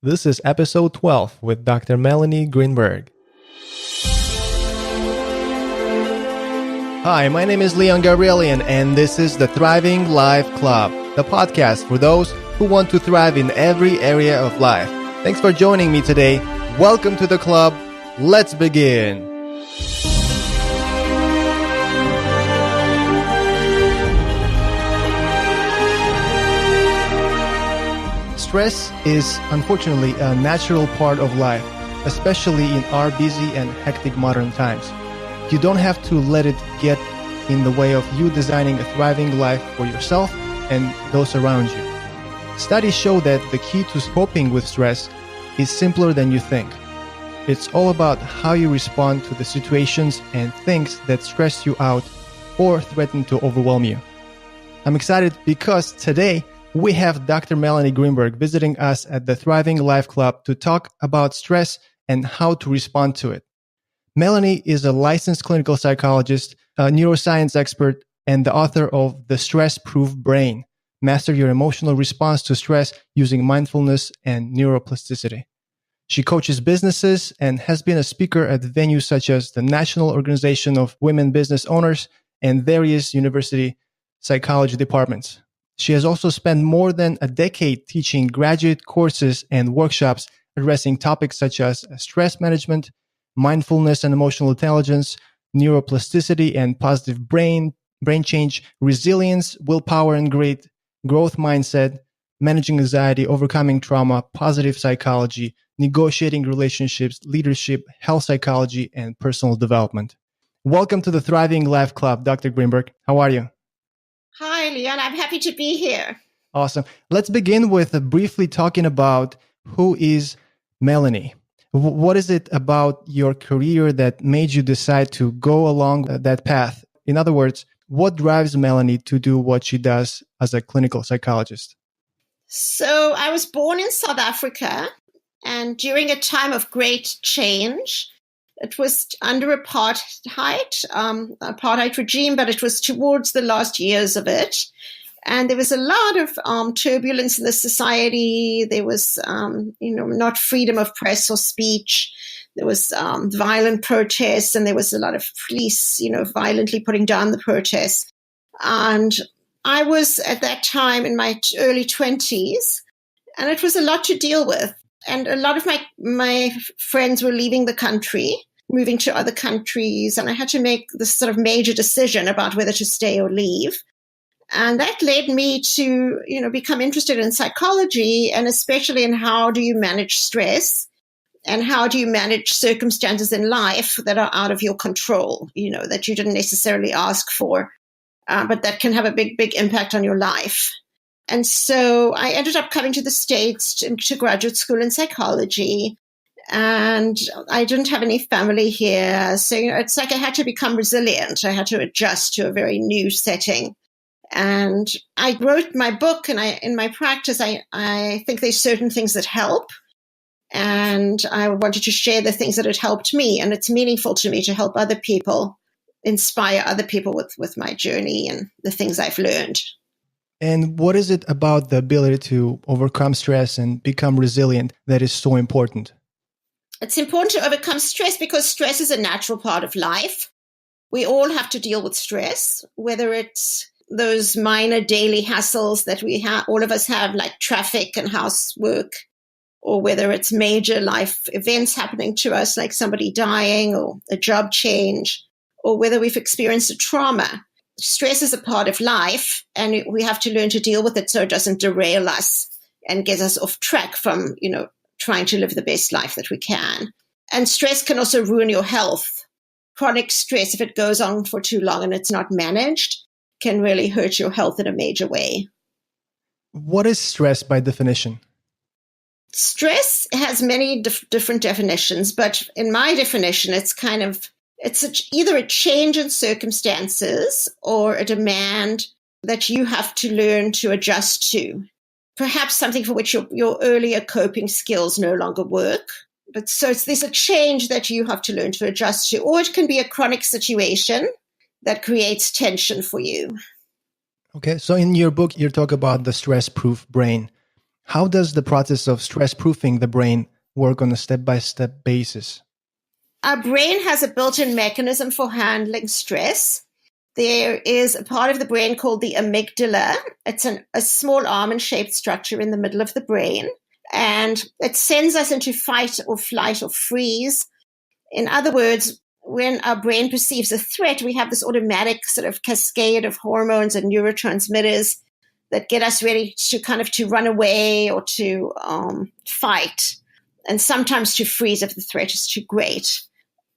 This is episode 12 with Dr. Melanie Greenberg. Hi, my name is Leon Gabrielian, and this is the Thriving Life Club, the podcast for those who want to thrive in every area of life. Thanks for joining me today. Welcome to the club. Let's begin. Stress is unfortunately a natural part of life, especially in our busy and hectic modern times. You don't have to let it get in the way of you designing a thriving life for yourself and those around you. Studies show that the key to coping with stress is simpler than you think. It's all about how you respond to the situations and things that stress you out or threaten to overwhelm you. I'm excited because today we have Dr. Melanie Greenberg visiting us at the Thriving Life Club to talk about stress and how to respond to it. Melanie is a licensed clinical psychologist, a neuroscience expert, and the author of The Stressproof Brain, Master Your Emotional Response to Stress Using Mindfulness and Neuroplasticity. She coaches businesses and has been a speaker at venues such as the National Organization of Women Business Owners and various university psychology departments. She has also spent more than a decade teaching graduate courses and workshops addressing topics such as stress management, mindfulness and emotional intelligence, neuroplasticity and positive brain change, resilience, willpower and growth mindset, managing anxiety, overcoming trauma, positive psychology, negotiating relationships, leadership, health psychology, and personal development. Welcome to the Thriving Life Club, Dr. Greenberg. How are you? Hi, Leon. I'm happy to be here. Awesome. Let's begin with briefly talking about who is Melanie. What is it about your career that made you decide to go along that path? In other words, what drives Melanie to do what she does as a clinical psychologist? So I was born in South Africa, and during a time of great change, it was under apartheid regime, but it was towards the last years of it. And there was a lot of turbulence in the society. There was, not freedom of press or speech. There was violent protests, and there was a lot of police, violently putting down the protests. And I was at that time in my early 20s, and it was a lot to deal with. And a lot of my friends were leaving the country, moving to other countries, and I had to make this sort of major decision about whether to stay or leave. And that led me to, become interested in psychology, and especially in how do you manage stress and how do you manage circumstances in life that are out of your control, that you didn't necessarily ask for, but that can have a big, big impact on your life. And so I ended up coming to the States to graduate school in psychology, and I didn't have any family here. So, it's like I had to become resilient. I had to adjust to a very new setting. And I wrote my book, and in my practice, I think there's certain things that help. And I wanted to share the things that had helped me. And it's meaningful to me to help other people, inspire other people with my journey and the things I've learned. And what is it about the ability to overcome stress and become resilient that is so important? It's important to overcome stress because stress is a natural part of life. We all have to deal with stress, whether it's those minor daily hassles that all of us have, like traffic and housework, or whether it's major life events happening to us, like somebody dying or a job change, or whether we've experienced a trauma. Stress is a part of life, and we have to learn to deal with it so it doesn't derail us and get us off track from, trying to live the best life that we can. And stress can also ruin your health. Chronic stress, if it goes on for too long and it's not managed, can really hurt your health in a major way. What is stress by definition? Stress has many different definitions, but in my definition, it's either a change in circumstances or a demand that you have to learn to adjust to. Perhaps something for which your earlier coping skills no longer work. But so there's a change that you have to learn to adjust to, or it can be a chronic situation that creates tension for you. Okay, so in your book, you talk about the stress-proof brain. How does the process of stress-proofing the brain work on a step-by-step basis? Our brain has a built-in mechanism for handling stress. There is a part of the brain called the amygdala. It's a small almond-shaped structure in the middle of the brain, and it sends us into fight or flight or freeze. In other words, when our brain perceives a threat, we have this automatic sort of cascade of hormones and neurotransmitters that get us ready to run away or to fight, and sometimes to freeze if the threat is too great.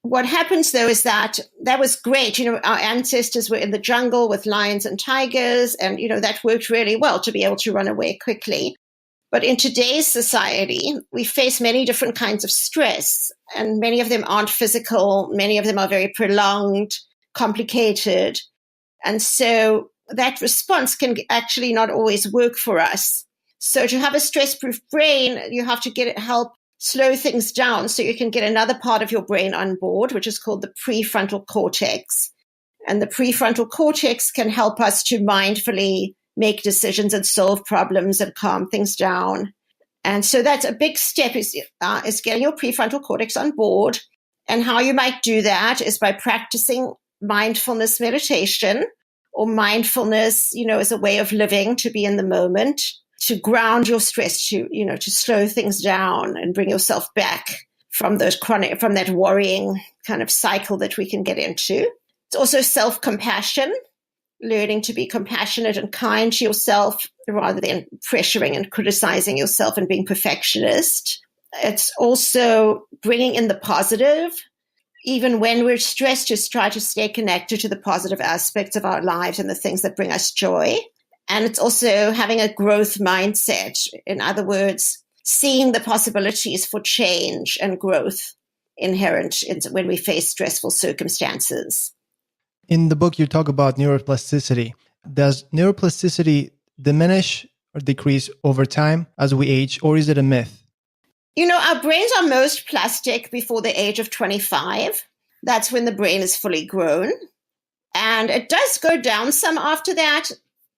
What happens, though, is that was great. Our ancestors were in the jungle with lions and tigers, and, that worked really well to be able to run away quickly. But in today's society, we face many different kinds of stress, and many of them aren't physical. Many of them are very prolonged, complicated. And so that response can actually not always work for us. So to have a stress-proof brain, you have to get help slow things down so you can get another part of your brain on board, which is called the prefrontal cortex. And the prefrontal cortex can help us to mindfully make decisions and solve problems and calm things down. And so that's a big step is getting your prefrontal cortex on board. And how you might do that is by practicing mindfulness meditation, or mindfulness, as a way of living, to be in the moment, to ground your stress, to slow things down and bring yourself back from that worrying kind of cycle that we can get into. It's also self-compassion, learning to be compassionate and kind to yourself rather than pressuring and criticizing yourself and being perfectionist. It's also bringing in the positive. Even when we're stressed, just try to stay connected to the positive aspects of our lives and the things that bring us joy. And it's also having a growth mindset. In other words, seeing the possibilities for change and growth inherent when we face stressful circumstances. In the book, you talk about neuroplasticity. Does neuroplasticity diminish or decrease over time as we age, or is it a myth? Our brains are most plastic before the age of 25. That's when the brain is fully grown. And it does go down some after that,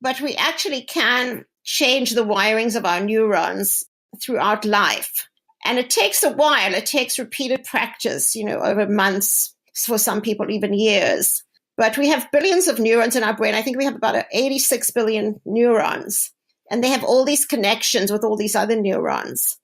but we actually can change the wirings of our neurons throughout life. And it takes a while. It takes repeated practice, over months, for some people even years. But we have billions of neurons in our brain. I think we have about 86 billion neurons. And they have all these connections with all these other neurons.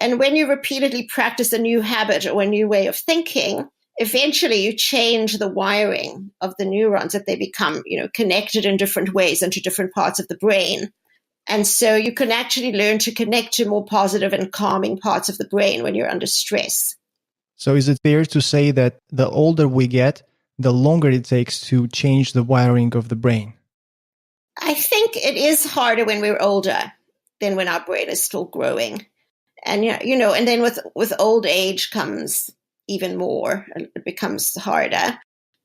And when you repeatedly practice a new habit or a new way of thinking, eventually you change the wiring of the neurons, that they become, connected in different ways into different parts of the brain. And so you can actually learn to connect to more positive and calming parts of the brain when you're under stress. So is it fair to say that the older we get, the longer it takes to change the wiring of the brain? I think it is harder when we're older than when our brain is still growing. And, and then with old age comes even more, and it becomes harder.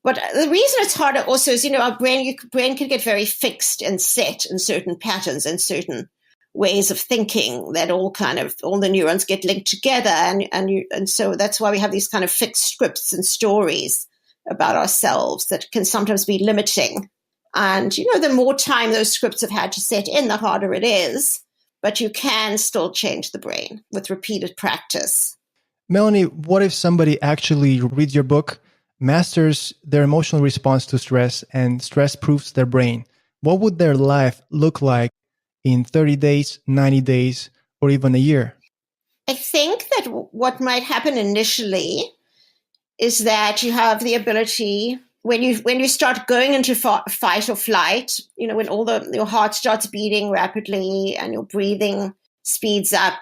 But the reason it's harder also is, our brain can get very fixed and set in certain patterns and certain ways of thinking that all the neurons get linked together. And so that's why we have these kind of fixed scripts and stories about ourselves that can sometimes be limiting. And, the more time those scripts have had to set in, the harder it is. But you can still change the brain with repeated practice. Melanie, what if somebody actually reads your book, masters their emotional response to stress, and stress-proofs their brain? What would their life look like in 30 days, 90 days, or even a year? I think that what might happen initially is that you have the ability, when you start going into fight or flight, when your heart starts beating rapidly and your breathing speeds up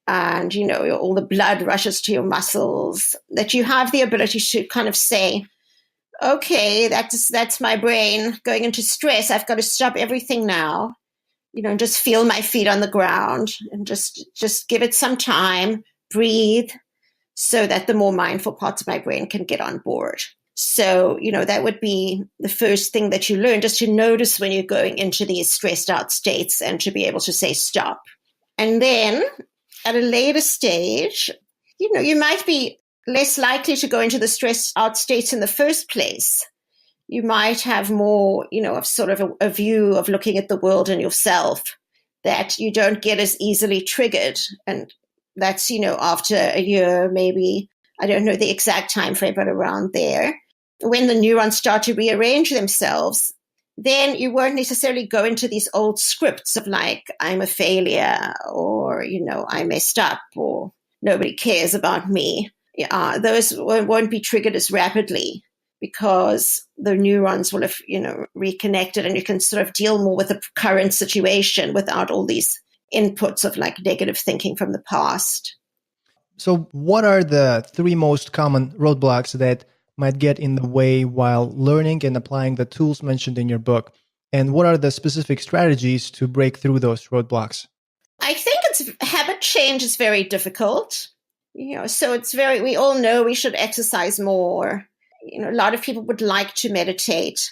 and, all the blood rushes to your muscles, that you have the ability to kind of say, okay, that's my brain going into stress. I've got to stop everything now, and just feel my feet on the ground and just give it some time, breathe, so that the more mindful parts of my brain can get on board. So, that would be the first thing that you learn, just to notice when you're going into these stressed out states and to be able to say stop. And then at a later stage, you might be less likely to go into the stressed out states in the first place. You might have more, of sort of a view of looking at the world and yourself that you don't get as easily triggered. And that's, after a year, maybe, I don't know the exact time frame, but around there, when the neurons start to rearrange themselves, then you won't necessarily go into these old scripts of like, I'm a failure, or, I messed up, or nobody cares about me. Those won't be triggered as rapidly because the neurons will have, reconnected, and you can sort of deal more with the current situation without all these inputs of like negative thinking from the past. So what are the three most common roadblocks that might get in the way while learning and applying the tools mentioned in your book? And what are the specific strategies to break through those roadblocks? I think habit change is very difficult. So we all know we should exercise more. A lot of people would like to meditate,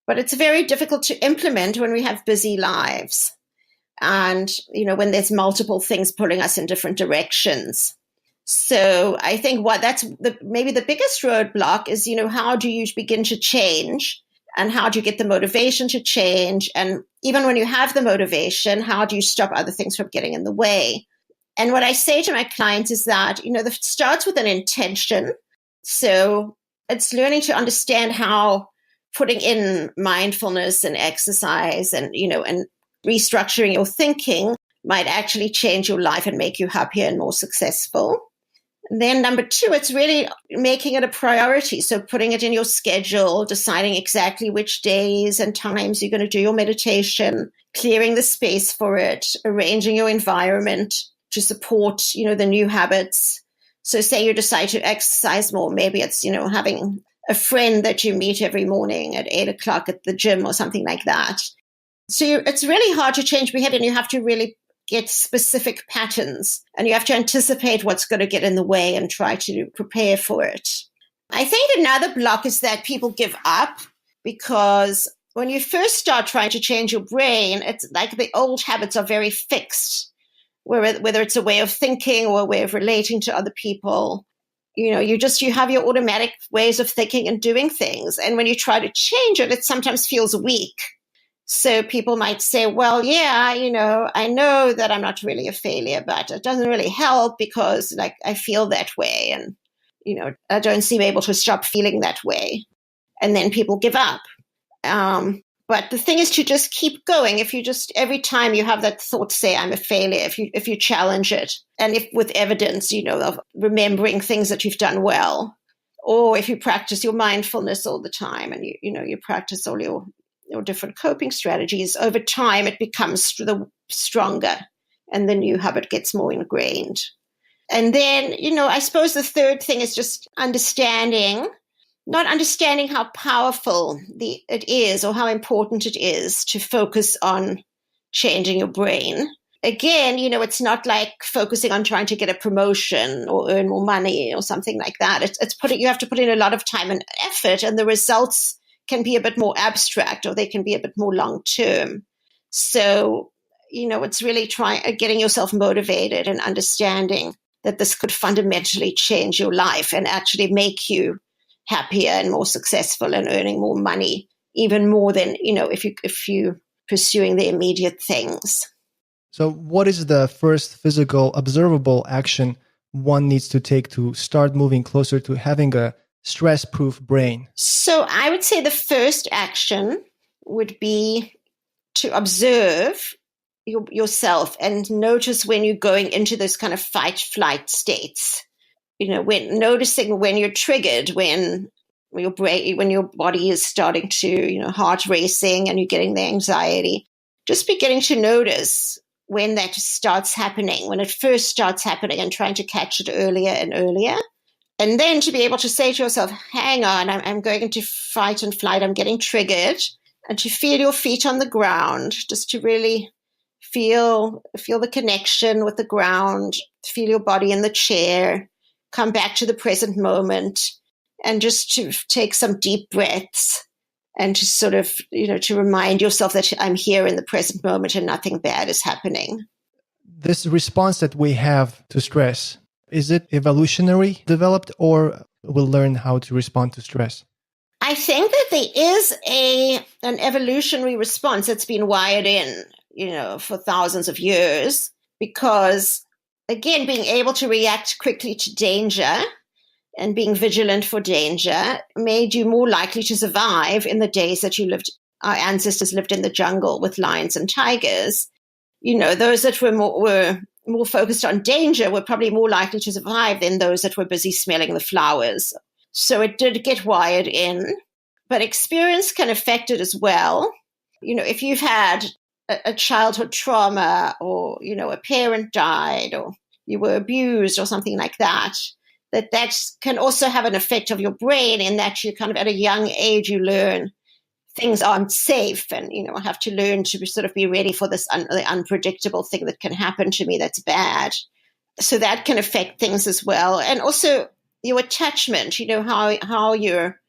but it's very difficult to implement when we have busy lives. And, when there's multiple things pulling us in different directions. So I think maybe the biggest roadblock is, how do you begin to change, and how do you get the motivation to change? And even when you have the motivation, how do you stop other things from getting in the way? And what I say to my clients is that, that starts with an intention. So it's learning to understand how putting in mindfulness and exercise and restructuring your thinking might actually change your life and make you happier and more successful. And then number two, it's really making it a priority. So putting it in your schedule, deciding exactly which days and times you're going to do your meditation, clearing the space for it, arranging your environment to support, the new habits. So say you decide to exercise more, maybe it's, having a friend that you meet every morning at 8:00 at the gym or something like that. So it's really hard to change behavior, and you have to really get specific patterns, and you have to anticipate what's going to get in the way and try to prepare for it. I think another block is that people give up, because when you first start trying to change your brain, it's like the old habits are very fixed, whether it's a way of thinking or a way of relating to other people. You have your automatic ways of thinking and doing things. And when you try to change it, it sometimes feels weak. So people might say, well, yeah, I know that I'm not really a failure, but it doesn't really help because like I feel that way, and, I don't seem able to stop feeling that way. And then people give up. But the thing is to just keep going. If you just, every time you have that thought, say, I'm a failure, if you challenge it, and if with evidence, of remembering things that you've done well, or if you practice your mindfulness all the time, and you practice all your different coping strategies, over time it becomes stronger, and the new habit gets more ingrained. And then, I suppose the third thing is just not understanding how powerful it is, or how important it is to focus on changing your brain. Again, it's not like focusing on trying to get a promotion or earn more money or something like that. You have to put in a lot of time and effort, and the results can be a bit more abstract, or they can be a bit more long-term. So, it's really getting yourself motivated and understanding that this could fundamentally change your life and actually make you happier and more successful and earning more money, even more than, if you pursuing the immediate things. So what is the first physical observable action one needs to take to start moving closer to having a stress-proof brain? So I would say the first action would be to observe yourself and notice when you're going into those kind of fight-flight states. Noticing when you're triggered, when your body is starting to, heart racing and you're getting the anxiety. Just beginning to notice when that starts happening, when it first starts happening, and trying to catch it earlier and earlier. And then to be able to say to yourself, hang on, I'm going into fight and flight, I'm getting triggered. And to feel your feet on the ground, just to really feel the connection with the ground, feel your body in the chair, come back to the present moment, and just to take some deep breaths, and to sort of, to remind yourself that I'm here in the present moment and nothing bad is happening. This response that we have to stress, is it evolutionary developed, or we'll learn how to respond to stress? I think that there is an evolutionary response that's been wired in. for thousands of years, because, again, being able to react quickly to danger and being vigilant for danger made you more likely to survive in the days that our ancestors lived in the jungle with lions and tigers. Those that were more focused on danger were probably more likely to survive than those that were busy smelling the flowers. So it did get wired in, but experience can affect it as well. If you've had a childhood trauma, or, a parent died, or you were abused or something like that, that can also have an effect of your brain, in that you kind of at a young age, you learn things aren't safe, and, have to learn to sort of be ready for this the unpredictable thing that can happen to me that's bad. So that can affect things as well. And also your attachment, how you're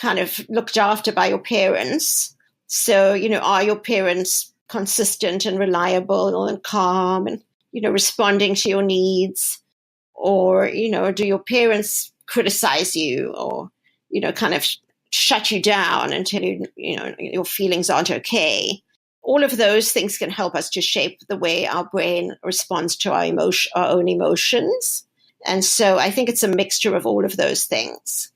kind of looked after by your parents. So, are your parents consistent and reliable and calm and, responding to your needs? Or, do your parents criticize you, or, kind of shut you down and tell you, your feelings aren't okay? All of those things can help us to shape the way our brain responds to our own emotions. And so I think it's a mixture of all of those things.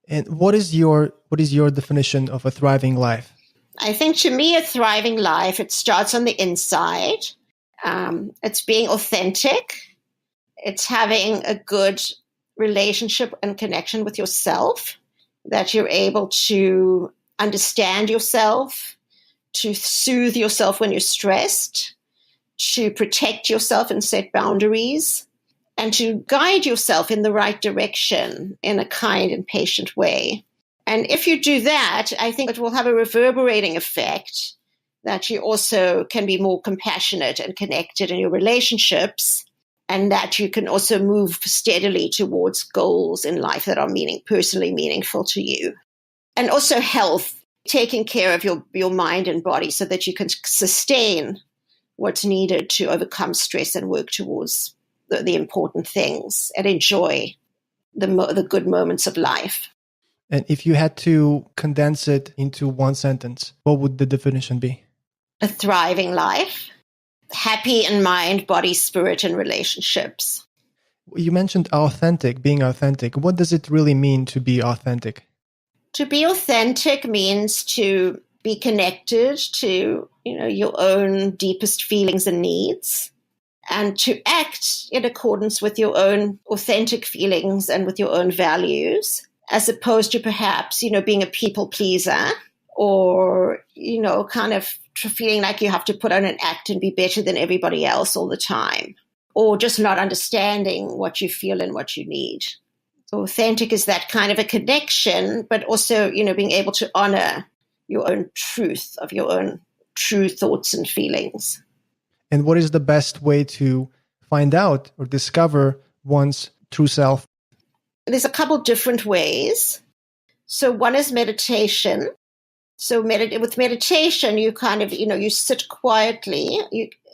And what is your definition of a thriving life? I think, to me, a thriving life, it starts on the inside. It's being authentic. It's having a good relationship and connection with yourself, that you're able to understand yourself, to soothe yourself when you're stressed, to protect yourself and set boundaries, and to guide yourself in the right direction in a kind and patient way. And if you do that, I think it will have a reverberating effect, that you also can be more compassionate and connected in your relationships, and that you can also move steadily towards goals in life that are personally meaningful to you. And also health, taking care of your mind and body so that you can sustain what's needed to overcome stress and work towards the important things and enjoy the good moments of life. And if you had to condense it into one sentence, what would the definition be? A thriving life, happy in mind, body, spirit, and relationships. You mentioned being authentic. What does it really mean to be authentic? To be authentic means to be connected to, your own deepest feelings and needs, and to act in accordance with your own authentic feelings and with your own values, as opposed to perhaps, being a people pleaser, or, kind of feeling like you have to put on an act and be better than everybody else all the time, or just not understanding what you feel and what you need. So authentic is that kind of a connection, but also, being able to honor your own truth, of your own true thoughts and feelings. And what is the best way to find out or discover one's true self? There's a couple different ways. So one is meditation. So with meditation, you kind of, you sit quietly,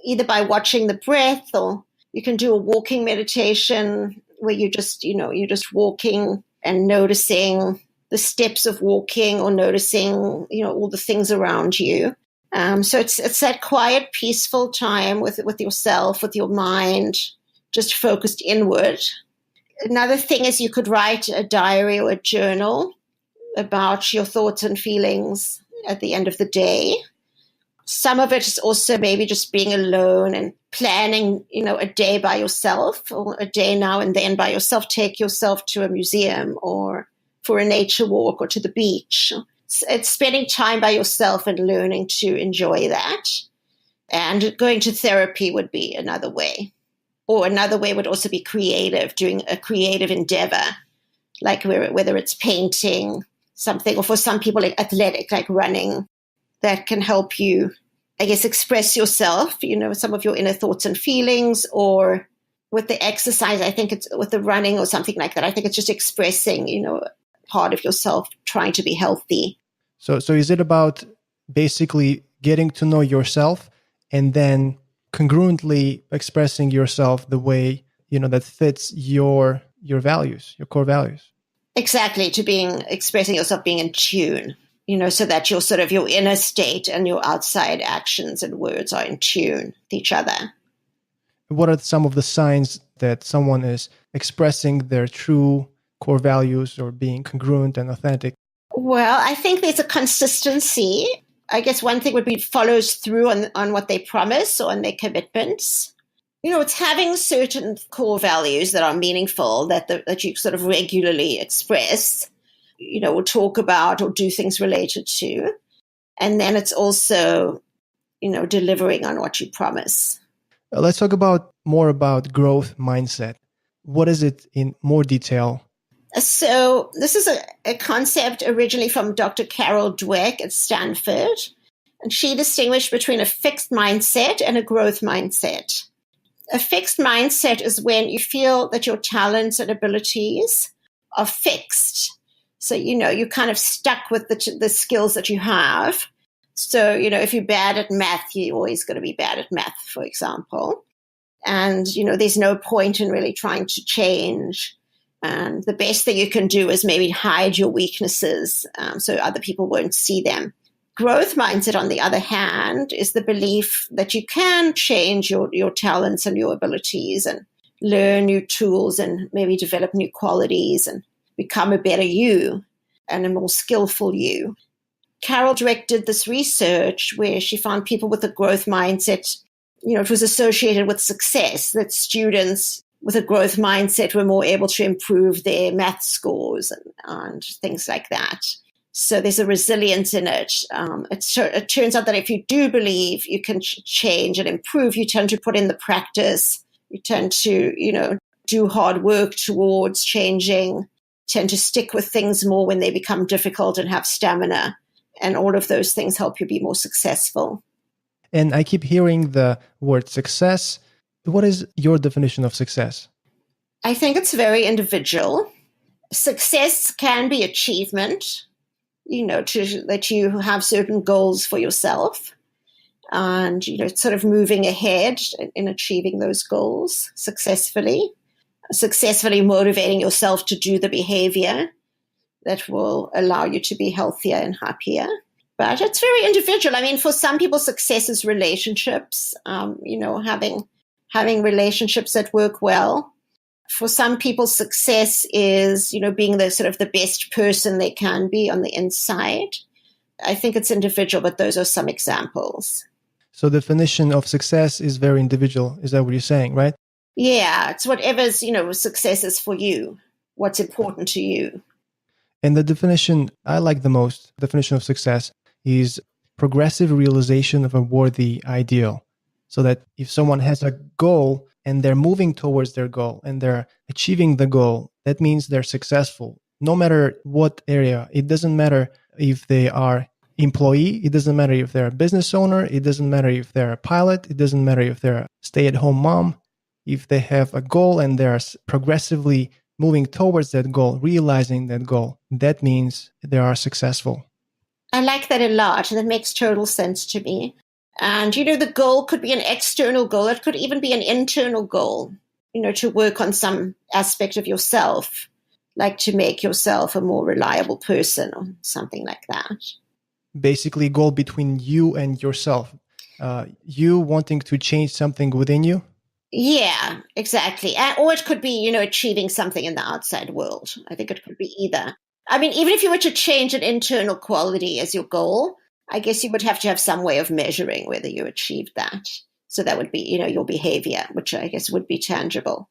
either by watching the breath, or you can do a walking meditation where you're just walking and noticing the steps of walking, or noticing, all the things around you. So it's that quiet, peaceful time with yourself, with your mind, just focused inward. Another thing is, you could write a diary or a journal about your thoughts and feelings at the end of the day. Some of it is also maybe just being alone and planning, a day by yourself, or a day now and then by yourself. Take yourself to a museum, or for a nature walk, or to the beach. It's spending time by yourself and learning to enjoy that. And going to therapy would be another way. Or another way would also be creative, doing a creative endeavor, like whether it's painting something, or for some people, like athletic, like running, that can help you, I guess, express yourself, some of your inner thoughts and feelings. Or with the exercise, I think it's with the running or something like that, I think it's just expressing, part of yourself, trying to be healthy. So is it about basically getting to know yourself and then congruently expressing yourself the way, that fits your values, your core values? Exactly, expressing yourself, being in tune, so that your inner state and your outside actions and words are in tune with each other. What are some of the signs that someone is expressing their true core values or being congruent and authentic? Well, I think there's a consistency. I guess one thing would be follows through on what they promise or on their commitments. It's having certain core values that are meaningful that you sort of regularly express, or talk about or do things related to. And then it's also, delivering on what you promise. Let's talk more about growth mindset. What is it in more detail? So this is a concept originally from Dr. Carol Dweck at Stanford. And she distinguished between a fixed mindset and a growth mindset. A fixed mindset is when you feel that your talents and abilities are fixed. So, you're kind of stuck with the skills that you have. So, if you're bad at math, you're always going to be bad at math, for example. And, there's no point in really trying to change. And the best thing you can do is maybe hide your weaknesses so other people won't see them. Growth mindset, on the other hand, is the belief that you can change your talents and your abilities and learn new tools and maybe develop new qualities and become a better you and a more skillful you. Carol Dweck did this research where she found people with a growth mindset, it was associated with success, that students with a growth mindset were more able to improve their math scores and things like that. So there's a resilience in it. It turns out that if you do believe you can change and improve, you tend to put in the practice. You tend to, do hard work towards changing, tend to stick with things more when they become difficult and have stamina. And all of those things help you be more successful. And I keep hearing the word success. What is your definition of success? I think it's very individual. Success can be achievement, that you have certain goals for yourself and, sort of moving ahead in achieving those goals successfully motivating yourself to do the behavior that will allow you to be healthier and happier. But it's very individual. I mean, for some people, success is relationships, having relationships that work well. For some people, success is, being the sort of the best person they can be on the inside. I think it's individual, but those are some examples. So the definition of success is very individual. Is that what you're saying, right? Yeah, it's whatever's, success is for you, what's important to you. And the definition I like the most, definition of success, is progressive realization of a worthy ideal. So that if someone has a goal and they're moving towards their goal and they're achieving the goal, that means they're successful. No matter what area, it doesn't matter if they are employee, it doesn't matter if they're a business owner, it doesn't matter if they're a pilot, it doesn't matter if they're a stay-at-home mom. If they have a goal and they're progressively moving towards that goal, realizing that goal, that means they are successful. I like that a lot, and that makes total sense to me. And, the goal could be an external goal. It could even be an internal goal, to work on some aspect of yourself, like to make yourself a more reliable person or something like that. Basically, a goal between you and yourself. You wanting to change something within you? Yeah, exactly. Or it could be, achieving something in the outside world. I think it could be either. I mean, even if you were to change an internal quality as your goal, I guess you would have to have some way of measuring whether you achieved that. So that would be, your behavior, which I guess would be tangible.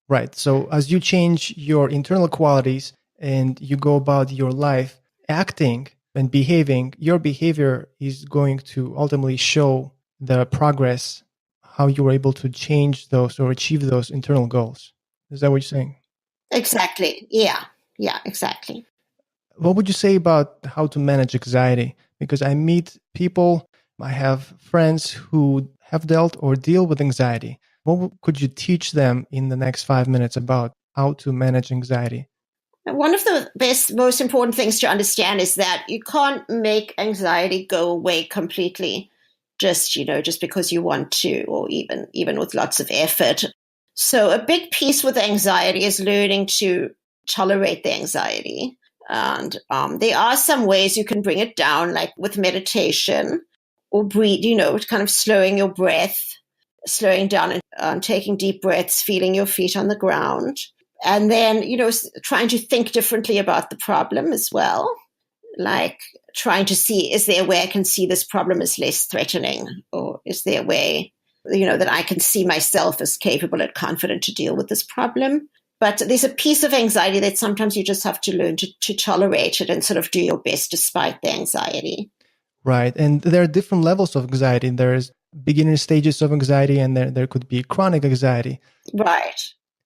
Right. So as you change your internal qualities and you go about your life acting and behaving, your behavior is going to ultimately show the progress, how you were able to change those or achieve those internal goals. Is that what you're saying? Exactly. Yeah. Yeah, exactly. What would you say about how to manage anxiety? Because I meet people, I have friends who have dealt or deal with anxiety. What could you teach them in the next 5 minutes about how to manage anxiety? One of the most important things to understand is that you can't make anxiety go away completely just because you want to, or even with lots of effort. So a big piece with anxiety is learning to tolerate the anxiety And there are some ways you can bring it down, like with meditation or breathe, kind of slowing your breath, slowing down and taking deep breaths, feeling your feet on the ground. And then, trying to think differently about the problem as well. Like trying to see, is there a way I can see this problem as less threatening? Or is there a way, that I can see myself as capable and confident to deal with this problem? But there's a piece of anxiety that sometimes you just have to learn to tolerate it and sort of do your best despite the anxiety. Right. And there are different levels of anxiety. There's beginner stages of anxiety, and there could be chronic anxiety. Right.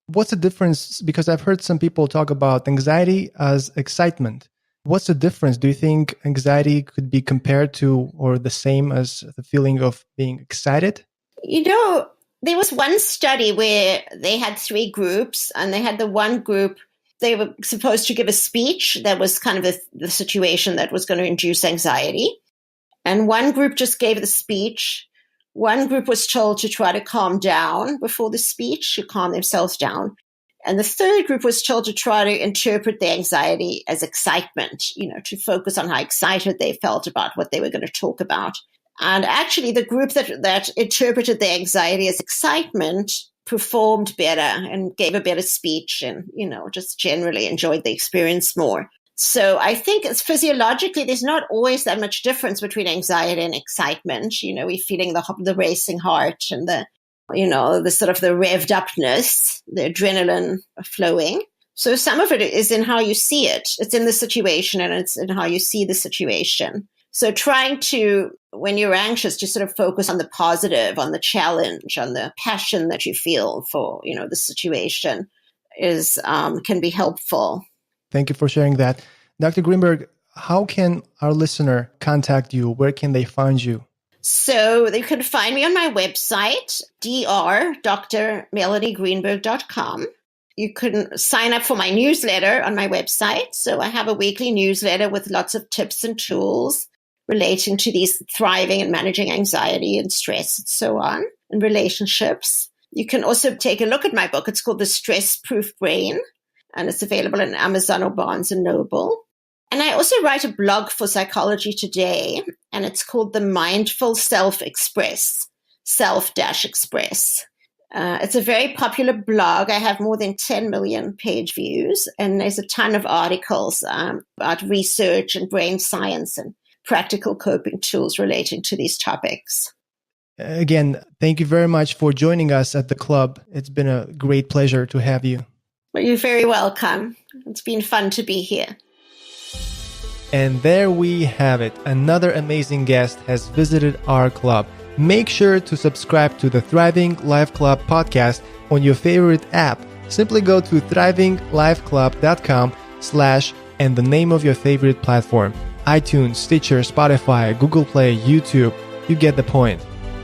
What's the difference? Because I've heard some people talk about anxiety as excitement. What's the difference? Do you think anxiety could be compared to or the same as the feeling of being excited? There was one study where they had 3 groups, and they had the one group, they were supposed to give a speech that was kind of the situation that was going to induce anxiety. And one group just gave the speech. One group was told to try to calm down before the speech, to calm themselves down. And the third group was told to try to interpret the anxiety as excitement, to focus on how excited they felt about what they were going to talk about. And actually, the group that interpreted the anxiety as excitement performed better and gave a better speech and, just generally enjoyed the experience more. So I think it's physiologically, there's not always that much difference between anxiety and excitement. We're feeling the racing heart and the sort of the revved upness, the adrenaline flowing. So some of it is in how you see it. It's in the situation and it's in how you see the situation. So trying to, when you're anxious, to sort of focus on the positive, on the challenge, on the passion that you feel for, the situation can be helpful. Thank you for sharing that. Dr. Greenberg, how can our listener contact you? Where can they find you? So they can find me on my website, drmelanigreenberg.com. You can sign up for my newsletter on my website. So I have a weekly newsletter with lots of tips and tools relating to these thriving and managing anxiety and stress and so on, and relationships. You can also take a look at my book. It's called The Stressproof Brain, and it's available in Amazon or Barnes & Noble. And I also write a blog for Psychology Today, and it's called The Mindful Self-Express, Self-Express. It's a very popular blog. I have more than 10 million page views, and there's a ton of articles about research and brain science and practical coping tools relating to these topics. Again, thank you very much for joining us at the club. It's been a great pleasure to have you. Well, you're very welcome. It's been fun to be here. And there we have it. Another amazing guest has visited our club. Make sure to subscribe to the Thriving Life Club podcast on your favorite app. Simply go to thrivinglifeclub.com/ and the name of your favorite platform. iTunes, Stitcher, Spotify, Google Play, YouTube. You get the point.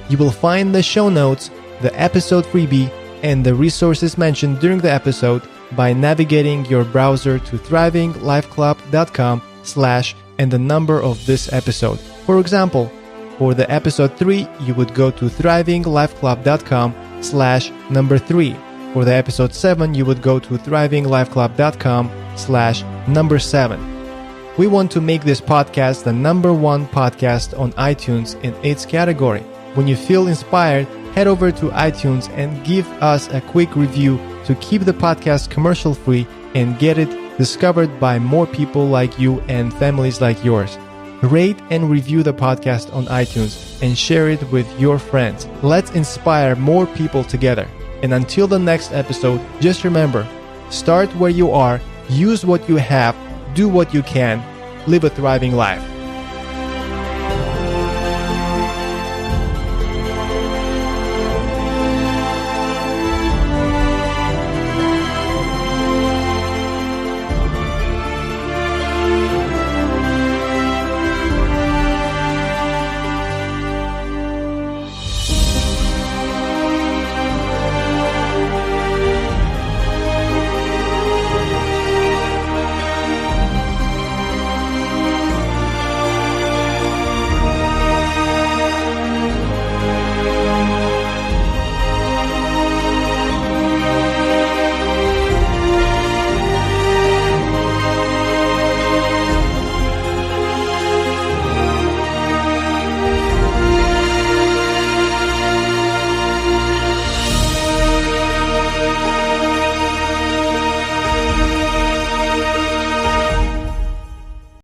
You will find the show notes, the episode freebie, and the resources mentioned during the episode by navigating your browser to thrivinglifeclub.com/ and the number of this episode. For example, for the episode 3, you would go to thrivinglifeclub.com/ 3. For the episode 7, you would go to thrivinglifeclub.com/ 7. We want to make this podcast the #1 podcast on iTunes in its category. When you feel inspired, head over to iTunes and give us a quick review to keep the podcast commercial free and get it discovered by more people like you and families like yours. Rate and review the podcast on iTunes and share it with your friends. Let's inspire more people together. And until the next episode, just remember, start where you are, use what you have, do what you can, live a thriving life.